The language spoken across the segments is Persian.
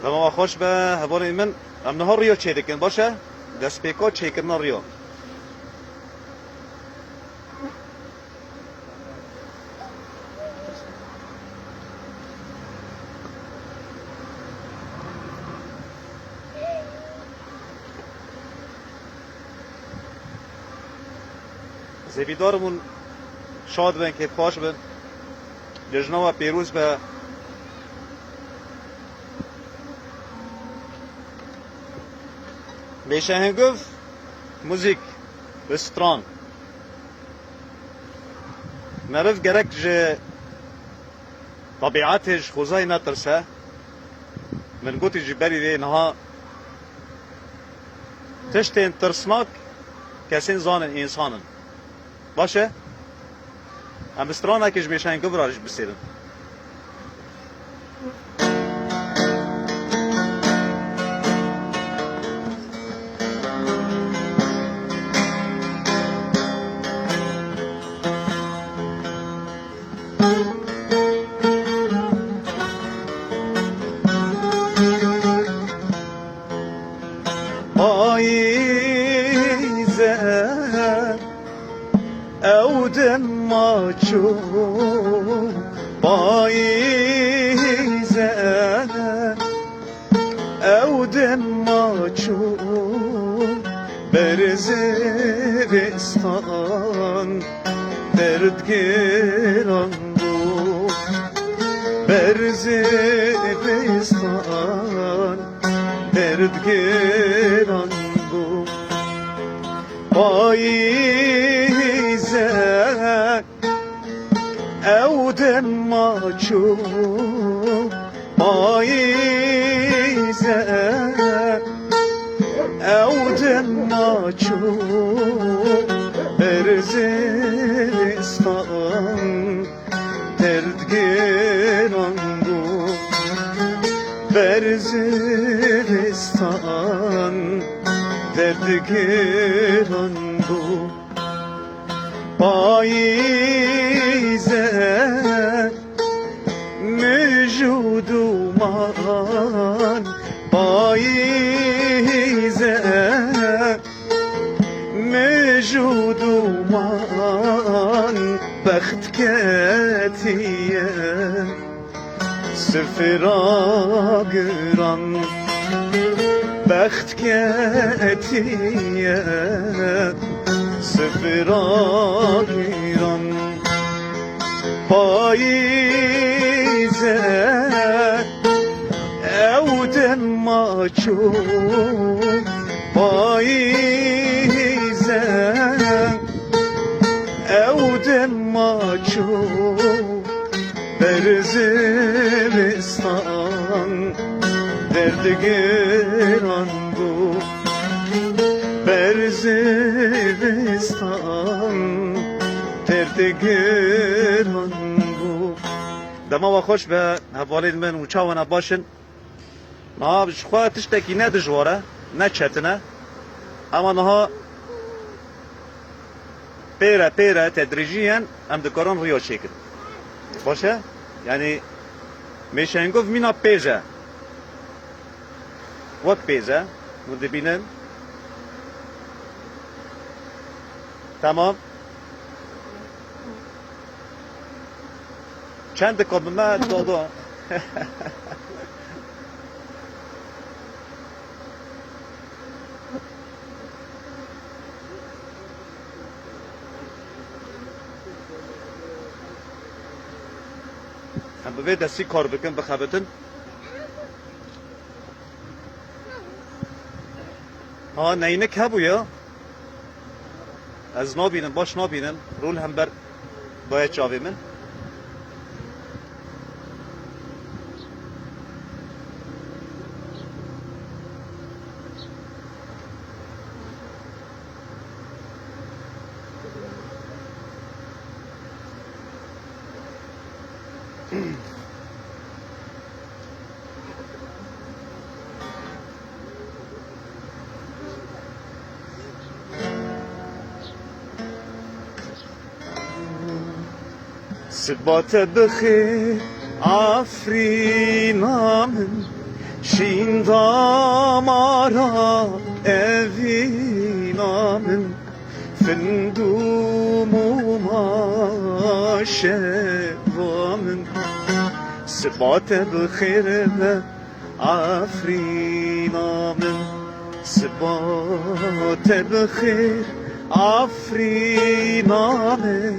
لما خوش به هوای من ام نهار ریو چه دکن باشه دست پیکا چه کردن ریو زیبیدارمون شاد بن که خوش بن جشنوا پیروز به بشهنگوف موزیک رستوران مرف گرک جه طبیعتش خوزای نترسه من گوتی جبری دی نها تشتین ترسناک کسین زانن انسانن باشه ام رستوران کش بشهنگوف راش بسیرن اودم ماچو پاییزه اودم ماچو برزستان دردگران بو برزستان دردگران بو پاییزه اودم ماچو پاییزه اودم ماچو برزستان دردگران بو برزستان دردگران بو پاییزه مجودومان پاییزه مجودومان بخت کتیه سفرا گران بخت کتیه سفرا گران پاییزه اودم ماچو پاییزه اودم ماچو برزستان دردگران بو برزستان دردگران بو دما و خوش به حوالید من و چاونا باشن ما بشخواه تشتکی نه دجواره نه چتنه اما نها پیره تدریجیاً هم دکاران ریو چکن باشه؟ یعنی میشن گفت مینا پیجه وقت پیجه مونده بینن تمام چند دکار به من دادو هم به دستی کار بکن بخوابتن ها نینک هبو یا از نابینن باش نابینن رول هم بر باید چاوی من سبات بخیر آفرینا من شین دامارا اوینا من فندوم و ماشوا من سبات بخیر و عفرینا من سبات بخیر عفرینا من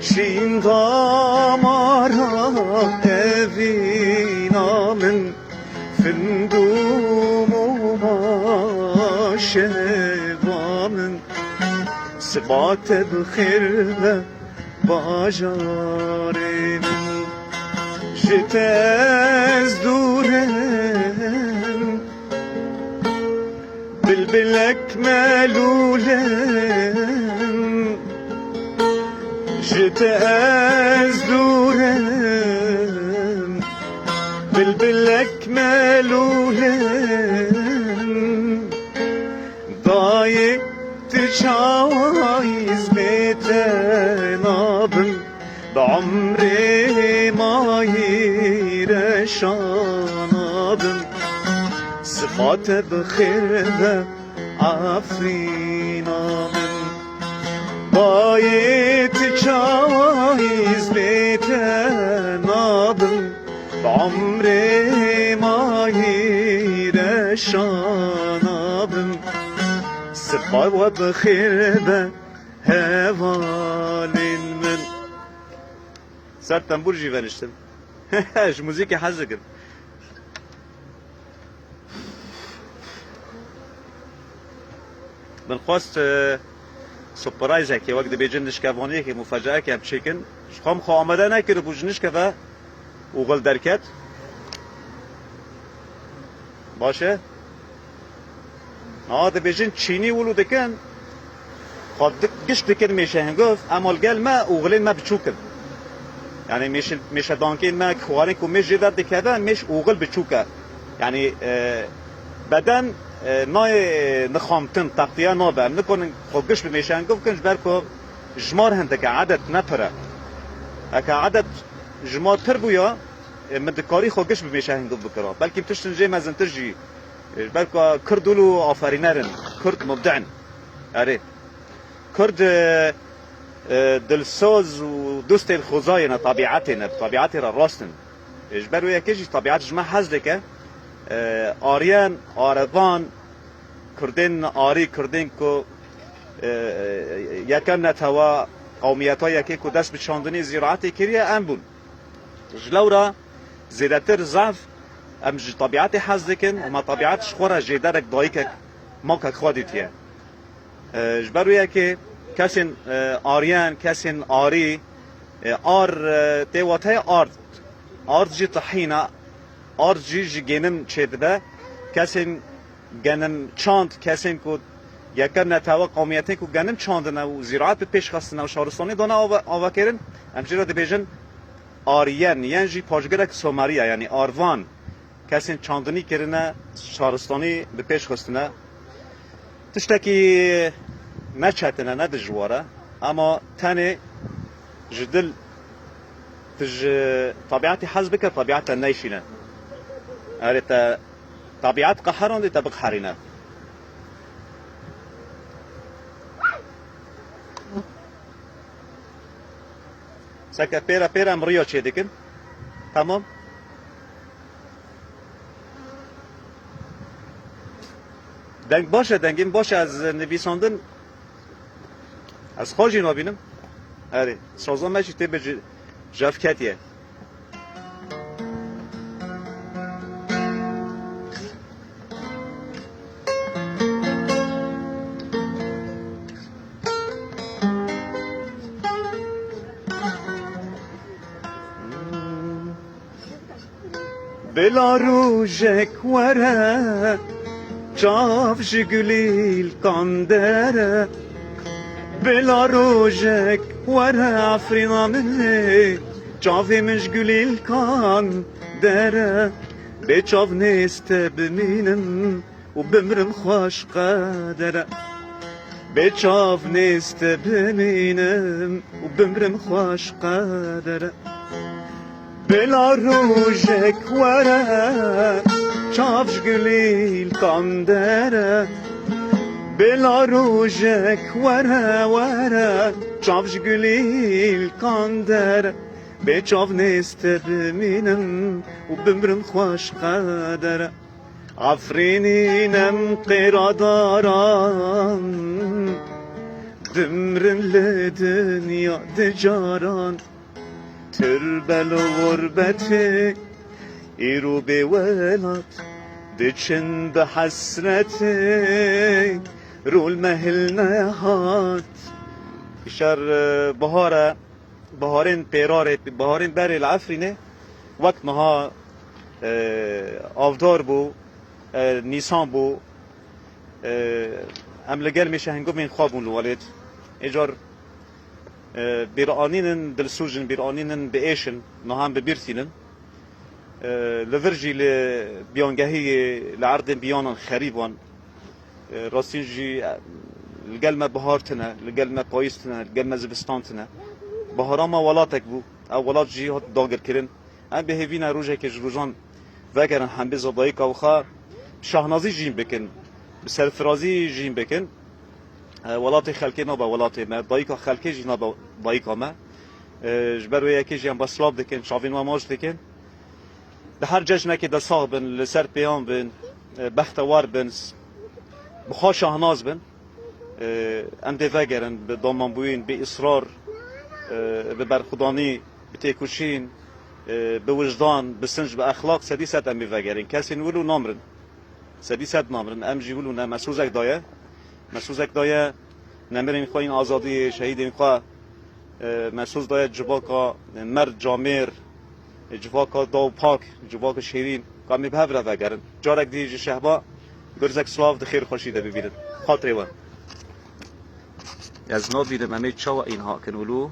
شین دامارا اوینا من فندوم و ماشوا من سبات بخیر و باجار من جت از دورم بلبلک ملولم جت از دورم بلبلک ملولم ضايق تشايز بتنابم بعمري ما يرشانابم صفات بخير عفرينا من ضايق تشايز بتنابم بعمري ما يرشانابم صفات وبخير هوالين من سر تنبور جیونشتم اش موزیک حزه کرد من خواست سپرایز که وقت بیجن نشکوانی که مفاجأه که بچکن خام خو آمده نکرد بوجنش که و اوغل درکت باشه ده بیجن چینی ولو دکن خود گشت دکن میشه هنگوف اما گل ما اوغلین ما بچوکن يعني مش دانكين ما خوارين كو مش جدار دكذا مش اوغل بچوكا يعني بدن ناي نخامتن تقطيا نوبا نكون خوگش بميشان گفت کنج بركو جمار هندك عدد نپره اكا عدد جمار تر بويا من دكاري خوگش بميشان گفت بكرا بلكي بتشتن جي مزن ترجي بركو كردولو آفرينرن كرد مبدعن اري كرد دلسوز و دوست الخزاينه طبيعتنا طبيعتنا راستن اجبروا يكجي طبيعت جمع حزدك آريان آردان كردين آري كردين كو يكن نتوا قوميتا يكي كو دست بشاندني زراعتي كريا انبون جلورا زيادتر ضعف ام طبيعتي حزدكن وما طبيعت شخورا جيدرك ضايكك ماك خودتيه اجبروا يكي کسین آریان کسین آری تیواتای آرد جی طحینه آرد جی گنم چیده کسین گنم چاند کسین کو یکر نتوا قومیتی کو گنم چاندنه و زراعت به پیش خستنه و شهرستانی دانه آوا کرن همچنین را دیبیجن آریان یعنی جی پاجگرک سوماریه یعنی آروان کسین چاندنی کرنه شهرستانی به پیش خستنه تشتکی نه چتنه نه دجواره اما تاني جدل تج طبيعتي حزبك طبيعت النيشنه اريت طبيعت قهرون دي تبق حرينا سكا بيرا مريو چيدكن تمام دنگ باشه دنگیم باشه از نویساندن از خواجی نابینم آره سازان ماشی تی به جفکتیه بلا روژک وره چاف جگلیل کاندره بلا روژک وره عفرینا منه چافی مشگلیل کاندره به چاف نیست بمینم و بمرم خوش قدره به چاف نیست بمینم و بمرم خوش قدره بلا روژک وره چافش گلیل کاندره بلا روژک وره وره چافش گلیل کاندره به چاف نیست بمینم و بمرم خوش قدره عفرینینم قیراداران دمرن لدنیا دجاران تربل و غربته ایرو به ولات دچن به حسرته رول محل نهات شر بهاره بهارین پیراره بهارین بر العفرینه وقت مها آفدار بو نیسان بو ام لگل میشه هنگو من خوابون الوالد اجار بیرانینن دلسوجن بیرانینن بیشن نهم ببیرتینن لورجی لبیانگهی لعرض بیانان خریبان راستین جی لگل بهارتنه لگل پایستنه لگل زبستانتنه بهارام ولاتک بو اولات جی هات داگر کرن ام به هیوینا روزه که روزان وگرن هم به زبایی کاوخا شاهنازی جیم بکن بسرفرازی جیم بکن ولات خلکی نبا ولات ما دایکا خلکی جی نبا دایکا ما جبر یکی جیم بسلاب دکن شاوین ما ماج دکن ده هر جشنه که دساغ بن لسر پیام بن بختوار بن بخوا شاهناز بن ام ده وگرن به دامان بوین به اصرار به برخودانی به تکوشین به وجدان به سنج به اخلاق سدی ست امی وگرین کسی نولو نامرن سدی ست نامرن ام جیولو نه مسوزک دایه نمیرین خواه این آزادی شهید این خواه مسوز دایه جواکا مرد جامیر جواکا داو پاک جواکا شیرین کامی به هفره وگرن جارک دیجی شهبا گرزک سلاف ده خیر خوشیده ببینن خاطره وان از نابیدم امی چاوا اینها کنولو